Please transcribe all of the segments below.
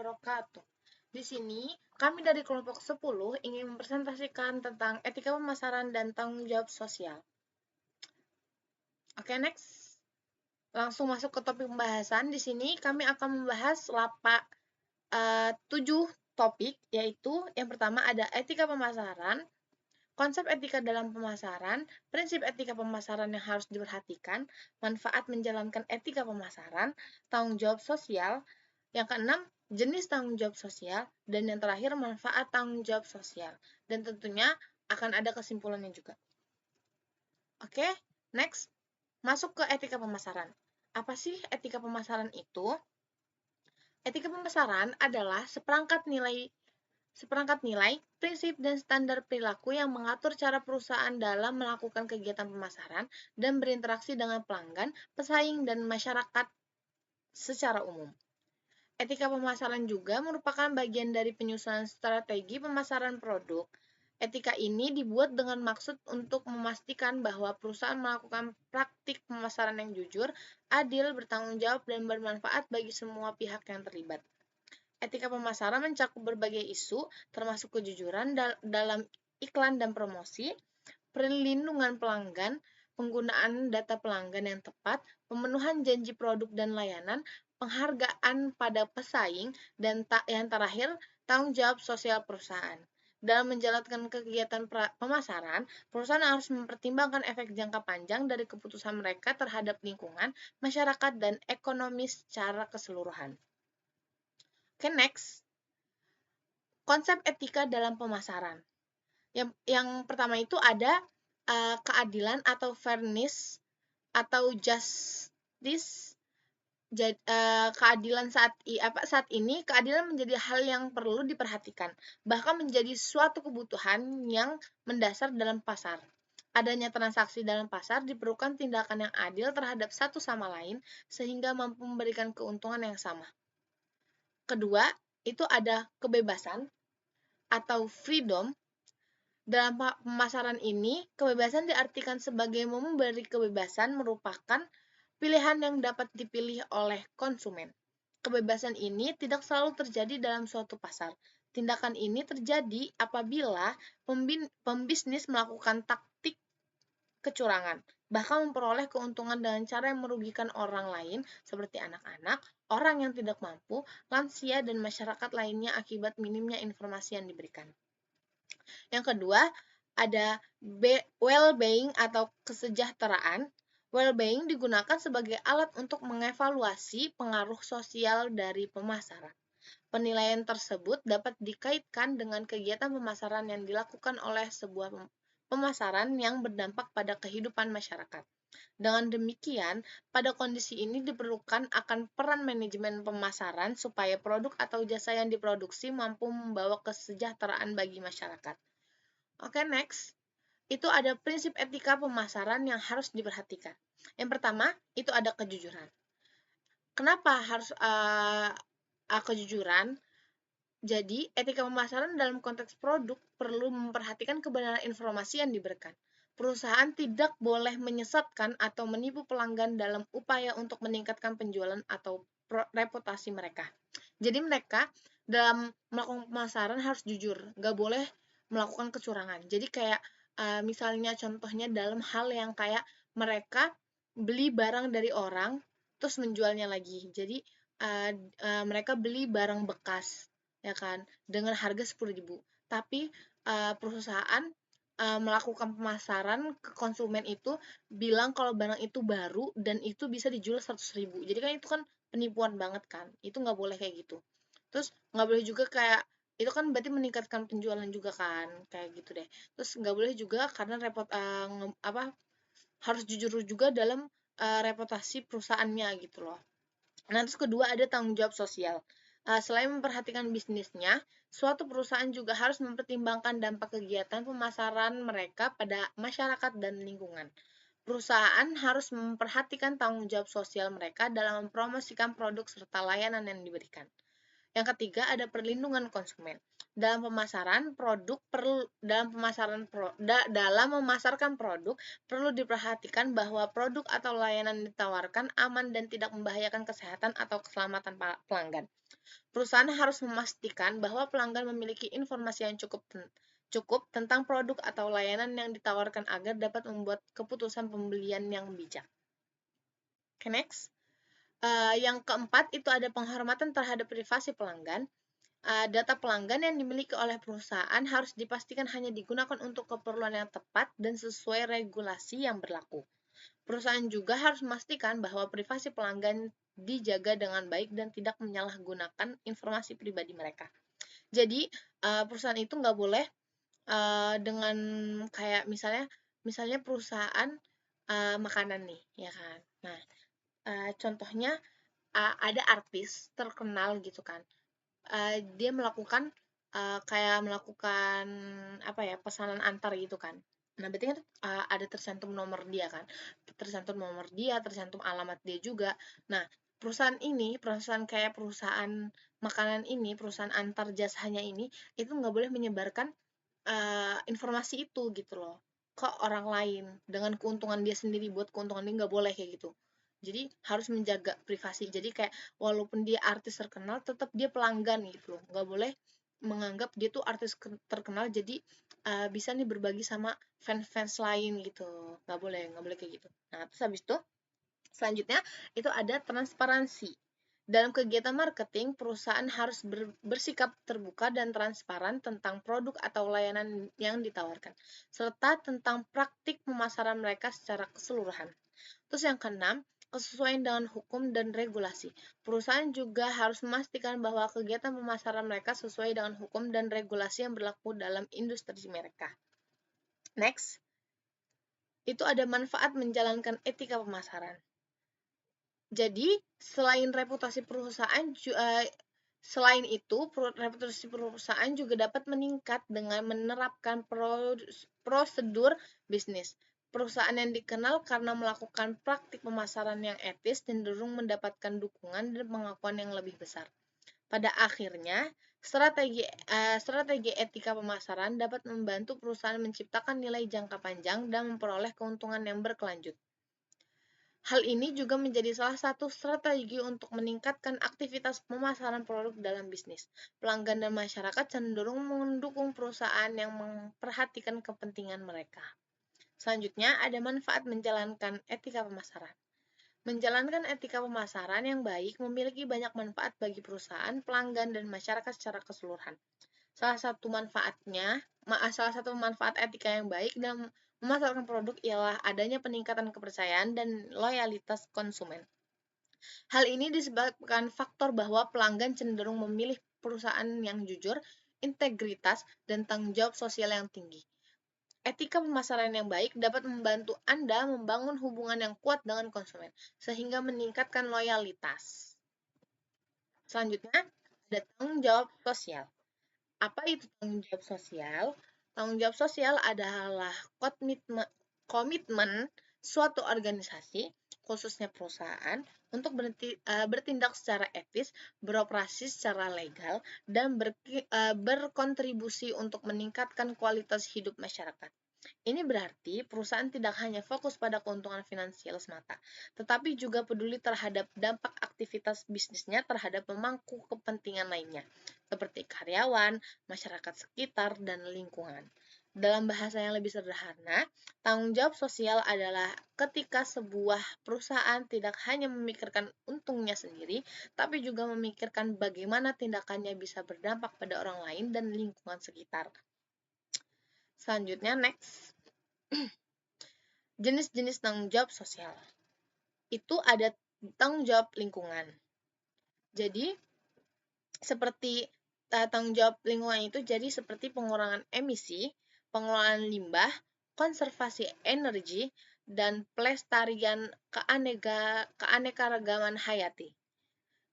wabarakatuh. Di sini, kami dari kelompok 10 ingin mempresentasikan tentang etika pemasaran dan tanggung jawab sosial. Oke, next. Langsung masuk ke topik pembahasan. Di sini kami akan membahas 7 topik, yaitu yang pertama ada etika pemasaran, konsep etika dalam pemasaran, prinsip etika pemasaran yang harus diperhatikan, manfaat menjalankan etika pemasaran, tanggung jawab sosial, yang keenam, jenis tanggung jawab sosial, dan yang terakhir, manfaat tanggung jawab sosial. Dan tentunya akan ada kesimpulannya juga. Oke, next. Masuk ke etika pemasaran. Apa sih etika pemasaran itu? Etika pemasaran adalah seperangkat nilai, prinsip, dan standar perilaku yang mengatur cara perusahaan dalam melakukan kegiatan pemasaran dan berinteraksi dengan pelanggan, pesaing, dan masyarakat secara umum. Etika pemasaran juga merupakan bagian dari penyusunan strategi pemasaran produk. Etika ini dibuat dengan maksud untuk memastikan bahwa perusahaan melakukan praktik pemasaran yang jujur, adil, bertanggung jawab, dan bermanfaat bagi semua pihak yang terlibat. Etika pemasaran mencakup berbagai isu, termasuk kejujuran dalam iklan dan promosi, perlindungan pelanggan, penggunaan data pelanggan yang tepat, pemenuhan janji produk dan layanan, penghargaan pada pesaing, dan yang terakhir, tanggung jawab sosial perusahaan. Dalam menjalankan kegiatan pemasaran, perusahaan harus mempertimbangkan efek jangka panjang dari keputusan mereka terhadap lingkungan, masyarakat, dan ekonomi secara keseluruhan. Oke, next. Konsep etika dalam pemasaran. Yang pertama itu ada keadilan atau fairness atau justice. Keadilan saat ini keadilan menjadi hal yang perlu diperhatikan, bahkan menjadi suatu kebutuhan yang mendasar dalam pasar. Adanya transaksi dalam pasar diperlukan tindakan yang adil terhadap satu sama lain sehingga mampu memberikan keuntungan yang sama. Kedua, itu ada kebebasan atau freedom. Dalam pemasaran ini, kebebasan diartikan sebagai memberi kebebasan merupakan pilihan yang dapat dipilih oleh konsumen. Kebebasan ini tidak selalu terjadi dalam suatu pasar. Tindakan ini terjadi apabila pembisnis melakukan taktik kecurangan, bahkan memperoleh keuntungan dengan cara yang merugikan orang lain seperti anak-anak, orang yang tidak mampu, lansia, dan masyarakat lainnya akibat minimnya informasi yang diberikan. Yang kedua, ada well-being atau kesejahteraan. Well-being digunakan sebagai alat untuk mengevaluasi pengaruh sosial dari pemasaran. Penilaian tersebut dapat dikaitkan dengan kegiatan pemasaran yang dilakukan oleh sebuah pemasaran yang berdampak pada kehidupan masyarakat. Dengan demikian, pada kondisi ini diperlukan akan peran manajemen pemasaran supaya produk atau jasa yang diproduksi mampu membawa kesejahteraan bagi masyarakat. Oke, next. Itu ada prinsip etika pemasaran yang harus diperhatikan. Yang pertama, itu ada kejujuran. Kenapa harus kejujuran? Jadi, etika pemasaran dalam konteks produk perlu memperhatikan kebenaran informasi yang diberikan. Perusahaan tidak boleh menyesatkan atau menipu pelanggan dalam upaya untuk meningkatkan penjualan atau reputasi mereka. Jadi mereka dalam melakukan pemasaran harus jujur, nggak boleh melakukan kecurangan. Jadi kayak misalnya contohnya dalam hal yang kayak mereka beli barang dari orang terus menjualnya lagi. Jadi mereka beli barang bekas, ya kan, dengan harga 10.000. Tapi perusahaan melakukan pemasaran ke konsumen itu bilang kalau barang itu baru dan itu bisa dijual 100.000. Jadi kan itu kan penipuan banget kan. Itu nggak boleh kayak gitu. Terus nggak boleh juga kayak itu kan berarti meningkatkan penjualan juga kan, kayak gitu deh. Terus nggak boleh juga karena harus jujur juga dalam reputasi perusahaannya gitu loh. Nah, terus kedua ada tanggung jawab sosial. Selain memperhatikan bisnisnya, suatu perusahaan juga harus mempertimbangkan dampak kegiatan pemasaran mereka pada masyarakat dan lingkungan. Perusahaan harus memperhatikan tanggung jawab sosial mereka dalam mempromosikan produk serta layanan yang diberikan. Yang ketiga ada perlindungan konsumen. Dalam memasarkan produk perlu diperhatikan bahwa produk atau layanan ditawarkan aman dan tidak membahayakan kesehatan atau keselamatan pelanggan. Perusahaan harus memastikan bahwa pelanggan memiliki informasi yang cukup tentang produk atau layanan yang ditawarkan agar dapat membuat keputusan pembelian yang bijak. Okay, next. Yang keempat itu ada penghormatan terhadap privasi pelanggan. Data pelanggan yang dimiliki oleh perusahaan harus dipastikan hanya digunakan untuk keperluan yang tepat dan sesuai regulasi yang berlaku. Perusahaan juga harus memastikan bahwa privasi pelanggan dijaga dengan baik dan tidak menyalahgunakan informasi pribadi mereka. Jadi, perusahaan itu nggak boleh dengan kayak misalnya perusahaan makanan nih, ya kan. Nah, contohnya ada artis terkenal gitu kan. Dia melakukan kayak melakukan apa ya, pesanan antar gitu kan. Nah, berarti kan ada tercantum nomor dia kan. Tercantum nomor dia, tercantum alamat dia juga. Nah, perusahaan kayak perusahaan makanan ini, perusahaan antar jasanya ini, itu nggak boleh menyebarkan informasi itu gitu loh ke orang lain dengan keuntungan dia sendiri, buat keuntungan dia nggak boleh kayak gitu. Jadi harus menjaga privasi. Jadi kayak walaupun dia artis terkenal, tetap dia pelanggan gitu loh. Nggak boleh menganggap dia tuh artis terkenal jadi bisa nih berbagi sama fans-fans lain gitu. Nggak boleh kayak gitu. Nah, terus habis itu selanjutnya itu ada transparansi. Dalam kegiatan marketing, perusahaan harus bersikap terbuka dan transparan tentang produk atau layanan yang ditawarkan, serta tentang praktik pemasaran mereka secara keseluruhan. Terus yang keenam, kesesuaian dengan hukum dan regulasi. Perusahaan juga harus memastikan bahwa kegiatan pemasaran mereka sesuai dengan hukum dan regulasi yang berlaku dalam industri mereka. Next, itu ada manfaat menjalankan etika pemasaran. Jadi, selain itu, reputasi perusahaan juga dapat meningkat dengan menerapkan prosedur bisnis. Perusahaan yang dikenal karena melakukan praktik pemasaran yang etis cenderung mendapatkan dukungan dan pengakuan yang lebih besar. Pada akhirnya, strategi etika pemasaran dapat membantu perusahaan menciptakan nilai jangka panjang dan memperoleh keuntungan yang berkelanjut. Hal ini juga menjadi salah satu strategi untuk meningkatkan aktivitas pemasaran produk dalam bisnis. Pelanggan dan masyarakat cenderung mendukung perusahaan yang memperhatikan kepentingan mereka. Selanjutnya, ada manfaat menjalankan etika pemasaran. Menjalankan etika pemasaran yang baik memiliki banyak manfaat bagi perusahaan, pelanggan, dan masyarakat secara keseluruhan. Salah satu manfaat etika yang baik dalam memasarkan produk ialah adanya peningkatan kepercayaan dan loyalitas konsumen. Hal ini disebabkan faktor bahwa pelanggan cenderung memilih perusahaan yang jujur, integritas, dan tanggung jawab sosial yang tinggi. Etika pemasaran yang baik dapat membantu Anda membangun hubungan yang kuat dengan konsumen, sehingga meningkatkan loyalitas. Selanjutnya, ada tanggung jawab sosial. Apa itu tanggung jawab sosial? Tanggung jawab sosial adalah komitmen suatu organisasi, khususnya perusahaan, untuk bertindak secara etis, beroperasi secara legal, dan berkontribusi untuk meningkatkan kualitas hidup masyarakat. Ini berarti perusahaan tidak hanya fokus pada keuntungan finansial semata, tetapi juga peduli terhadap dampak aktivitas bisnisnya terhadap pemangku kepentingan lainnya, seperti karyawan, masyarakat sekitar, dan lingkungan. Dalam bahasa yang lebih sederhana, tanggung jawab sosial adalah ketika sebuah perusahaan tidak hanya memikirkan untungnya sendiri, tapi juga memikirkan bagaimana tindakannya bisa berdampak pada orang lain dan lingkungan sekitar. Selanjutnya, next. Jenis-jenis tanggung jawab sosial. Itu ada tanggung jawab lingkungan. Jadi, seperti tanggung jawab lingkungan itu jadi seperti pengurangan emisi, pengelolaan limbah, konservasi energi, dan pelestarian keanekaragaman hayati.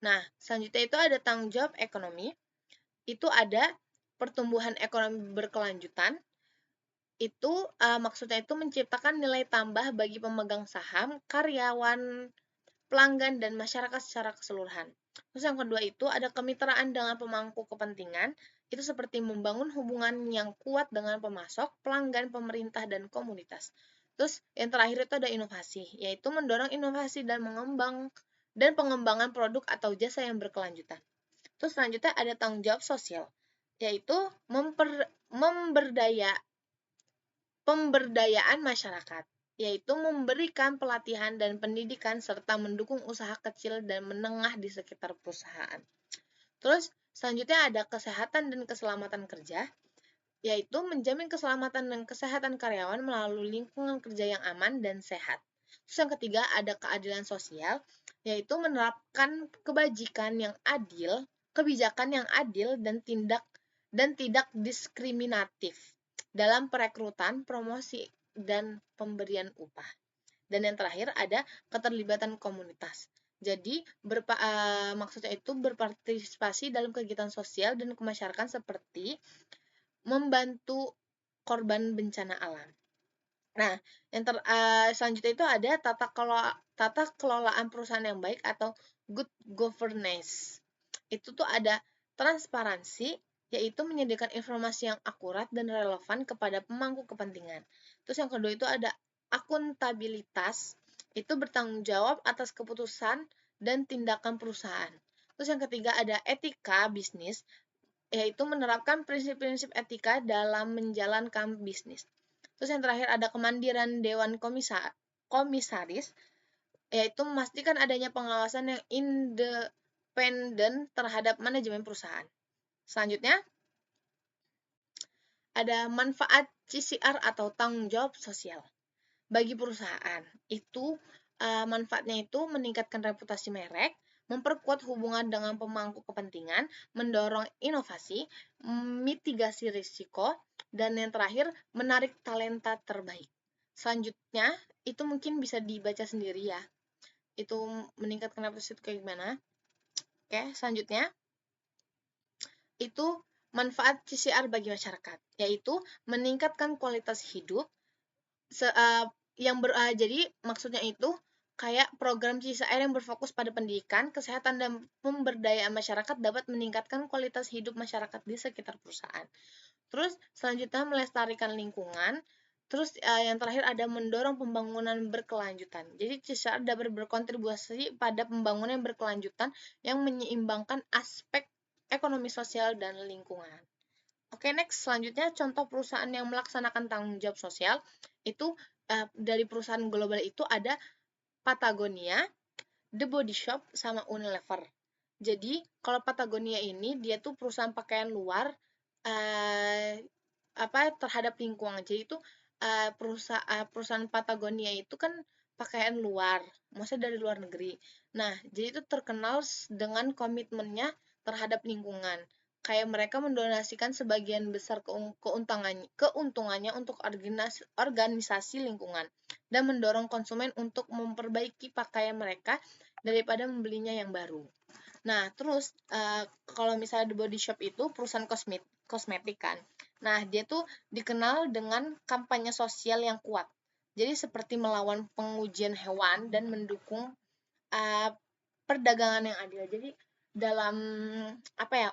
Nah, selanjutnya itu ada tanggung jawab ekonomi. Itu ada pertumbuhan ekonomi berkelanjutan. Itu maksudnya itu menciptakan nilai tambah bagi pemegang saham, karyawan, pelanggan, dan masyarakat secara keseluruhan. Terus yang kedua itu ada kemitraan dengan pemangku kepentingan. Itu seperti membangun hubungan yang kuat dengan pemasok, pelanggan, pemerintah, dan komunitas. Terus yang terakhir itu ada inovasi, yaitu mendorong inovasi dan pengembangan produk atau jasa yang berkelanjutan. Terus selanjutnya ada tanggung jawab sosial, yaitu pemberdayaan masyarakat, yaitu memberikan pelatihan dan pendidikan serta mendukung usaha kecil dan menengah di sekitar perusahaan. Terus selanjutnya ada kesehatan dan keselamatan kerja, yaitu menjamin keselamatan dan kesehatan karyawan melalui lingkungan kerja yang aman dan sehat. Terus yang ketiga ada keadilan sosial, yaitu menerapkan kebijakan yang adil dan tidak diskriminatif dalam perekrutan, promosi, dan pemberian upah. Dan yang terakhir ada keterlibatan komunitas. Jadi maksudnya itu berpartisipasi dalam kegiatan sosial dan kemasyarakatan seperti membantu korban bencana alam. Nah, yang selanjutnya itu ada tata kelolaan perusahaan yang baik atau good governance. Itu tuh ada transparansi, yaitu menyediakan informasi yang akurat dan relevan kepada pemangku kepentingan. Terus yang kedua itu ada akuntabilitas, itu bertanggung jawab atas keputusan dan tindakan perusahaan. Terus yang ketiga ada etika bisnis, yaitu menerapkan prinsip-prinsip etika dalam menjalankan bisnis. Terus yang terakhir ada kemandirian Dewan Komisaris, yaitu memastikan adanya pengawasan yang independen terhadap manajemen perusahaan. Selanjutnya, ada manfaat CSR atau tanggung jawab sosial. Bagi perusahaan, itu manfaatnya itu meningkatkan reputasi merek, memperkuat hubungan dengan pemangku kepentingan, mendorong inovasi, mitigasi risiko, dan yang terakhir, menarik talenta terbaik. Selanjutnya, itu mungkin bisa dibaca sendiri ya. Itu meningkatkan reputasi itu kayak gimana. Oke, selanjutnya, itu manfaat CSR bagi masyarakat, yaitu meningkatkan kualitas hidup, jadi maksudnya itu kayak program CSR yang berfokus pada pendidikan, kesehatan, dan pemberdayaan masyarakat dapat meningkatkan kualitas hidup masyarakat di sekitar perusahaan. Terus selanjutnya melestarikan lingkungan. Terus yang terakhir ada mendorong pembangunan berkelanjutan. Jadi CSR dapat berkontribusi pada pembangunan yang berkelanjutan yang menyeimbangkan aspek ekonomi sosial dan lingkungan. Oke, next selanjutnya contoh perusahaan yang melaksanakan tanggung jawab sosial itu dari perusahaan global itu ada Patagonia, The Body Shop, sama Unilever. Jadi kalau Patagonia ini dia tuh perusahaan pakaian luar terhadap lingkungan. Jadi itu perusahaan Patagonia itu kan pakaian luar, maksudnya dari luar negeri. Nah, jadi itu terkenal dengan komitmennya terhadap lingkungan. Kayak mereka mendonasikan sebagian besar keuntungannya untuk organisasi lingkungan dan mendorong konsumen untuk memperbaiki pakaian mereka daripada membelinya yang baru. Nah, terus kalau misalnya The Body Shop itu perusahaan kosmetik kan. Nah, dia tuh dikenal dengan kampanye sosial yang kuat. Jadi seperti melawan pengujian hewan dan mendukung perdagangan yang adil. Jadi dalam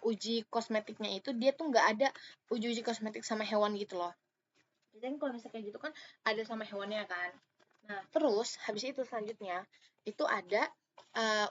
uji kosmetiknya itu dia tuh nggak ada uji kosmetik sama hewan gitu loh. Jadi kalau misalnya kayak gitu kan ada sama hewannya kan. Nah, terus habis itu selanjutnya itu ada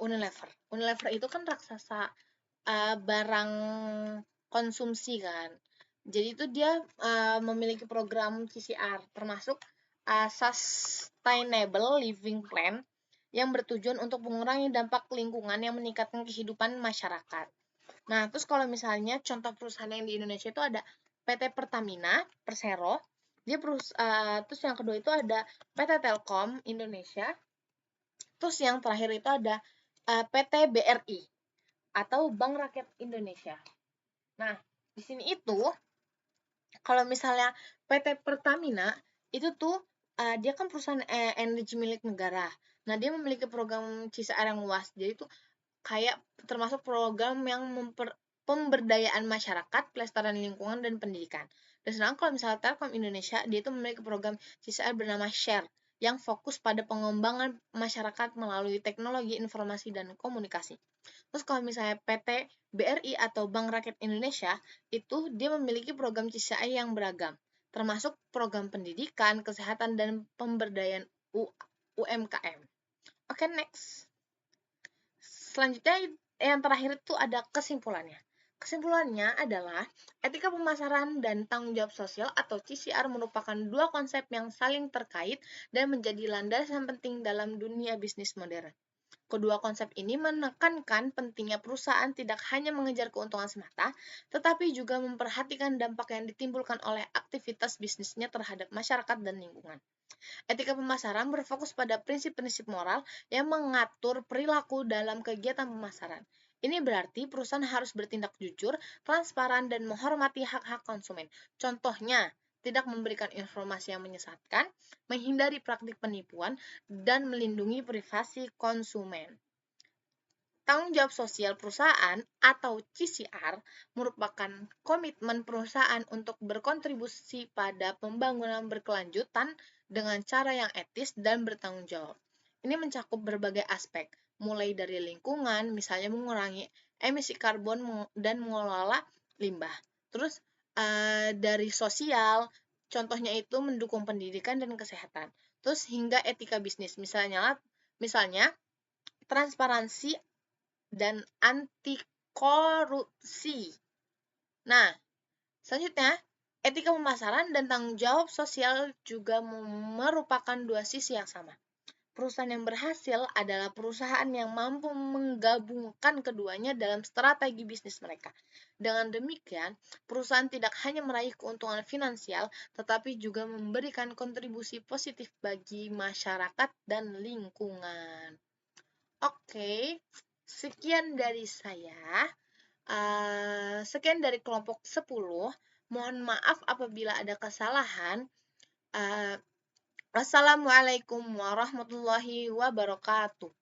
Unilever. Unilever itu kan raksasa barang konsumsi kan. Jadi itu dia memiliki program CSR termasuk Sustainable Living Plan yang bertujuan untuk mengurangi dampak lingkungan yang meningkatkan kehidupan masyarakat. Nah, terus kalau misalnya contoh perusahaan yang di Indonesia itu ada PT Pertamina, Persero, terus yang kedua itu ada PT Telkom Indonesia, terus yang terakhir itu ada PT BRI atau Bank Rakyat Indonesia. Nah, di sini itu kalau misalnya PT Pertamina itu tuh dia kan perusahaan energi milik negara. Nah, dia memiliki program CSR yang luas. Jadi itu kayak termasuk program yang pemberdayaan masyarakat, pelestarian lingkungan, dan pendidikan. Dan sedangkan kalau misalnya Telkom Indonesia, dia itu memiliki program CSR bernama Share, yang fokus pada pengembangan masyarakat melalui teknologi informasi dan komunikasi. Terus kalau misalnya PT BRI atau Bank Rakyat Indonesia, itu dia memiliki program CSR yang beragam, termasuk program pendidikan, kesehatan, dan pemberdayaan UMKM. Oke, next. Selanjutnya yang terakhir itu ada kesimpulannya. Kesimpulannya adalah etika pemasaran dan tanggung jawab sosial atau CSR merupakan dua konsep yang saling terkait dan menjadi landasan penting dalam dunia bisnis modern. Kedua konsep ini menekankan pentingnya perusahaan tidak hanya mengejar keuntungan semata, tetapi juga memperhatikan dampak yang ditimbulkan oleh aktivitas bisnisnya terhadap masyarakat dan lingkungan. Etika pemasaran berfokus pada prinsip-prinsip moral yang mengatur perilaku dalam kegiatan pemasaran. Ini berarti perusahaan harus bertindak jujur, transparan, dan menghormati hak-hak konsumen. Contohnya, tidak memberikan informasi yang menyesatkan, menghindari praktik penipuan, dan melindungi privasi konsumen. Tanggung jawab sosial perusahaan atau CSR merupakan komitmen perusahaan untuk berkontribusi pada pembangunan berkelanjutan dengan cara yang etis dan bertanggung jawab. Ini mencakup berbagai aspek, mulai dari lingkungan, misalnya mengurangi emisi karbon dan mengelola limbah. Terus dari sosial, contohnya itu mendukung pendidikan dan kesehatan. Terus hingga etika bisnis, misalnya transparansi dan anti korupsi. Nah, selanjutnya, etika pemasaran dan tanggung jawab sosial juga merupakan dua sisi yang sama. Perusahaan yang berhasil adalah perusahaan yang mampu menggabungkan keduanya dalam strategi bisnis mereka. Dengan demikian, perusahaan tidak hanya meraih keuntungan finansial, tetapi juga memberikan kontribusi positif bagi masyarakat dan lingkungan. Oke, sekian dari saya. Sekian dari kelompok 10. Mohon maaf apabila ada kesalahan. Wassalamualaikum warahmatullahi wabarakatuh.